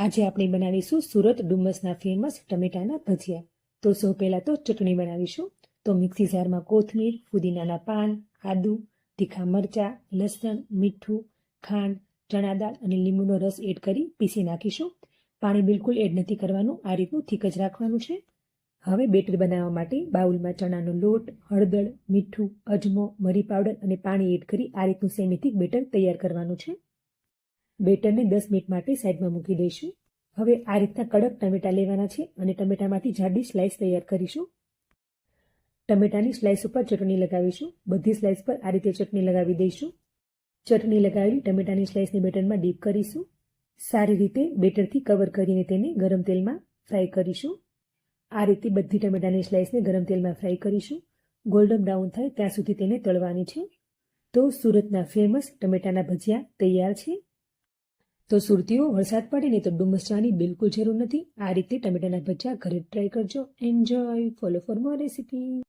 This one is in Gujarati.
આજે આપણે બનાવીશું સુરત ડુમસના ફેમસ ટમેટાના ભજીયા। તો સૌ પહેલાં તો ચટણી બનાવીશું। તો મિક્સી જારમાં કોથમીર, ફુદીનાના પાન, આદુ, તીખા મરચાં, લસણ, મીઠું, ખાંડ, ચણા દાળ અને લીંબુનો રસ એડ કરી પીસી નાખીશું। પાણી બિલકુલ એડ નથી કરવાનું, આ રીતનું થીક જ રાખવાનું છે। હવે બેટર બનાવવા માટે બાઉલમાં ચણાનો લોટ, હળદર, મીઠું, અજમો, મરી પાવડર અને પાણી એડ કરી આ રીતનું સેમી થીક બેટર તૈયાર કરવાનું છે। બેટરને 10 મિનિટ માટે સાઈડમાં મૂકી દઈશું। હવે આ રીતના કડક ટમેટા લેવાના છે અને ટમેટામાંથી જાડી સ્લાઇસ તૈયાર કરીશું। ટમેટાની સ્લાઇસ ઉપર ચટણી લગાવીશું। બધી સ્લાઇસ પર આ રીતે ચટણી લગાવી દઈશું। ચટણી લગાવેલી ટમેટાની સ્લાઇસને બેટરમાં ડીપ કરીશું। સારી રીતે બેટરથી કવર કરીને તેને ગરમ તેલમાં ફ્રાય કરીશું। આ રીતે બધી ટમેટાની સ્લાઇસને ગરમ તેલમાં ફ્રાય કરીશું। ગોલ્ડન બ્રાઉન થાય ત્યાં સુધી તેને તળવાની છે। તો સુરતના ફેમસ ટમેટાના ભજીયા તૈયાર છે। તો સુરતીઓ, વરસાદ પડે ને તો ડુમસ જવાની બિલકુલ જરૂર નથી। આ રીતે ટમેટાના ભજીયા ઘરે ટ્રાય કરજો। Enjoy, follow for more recipe.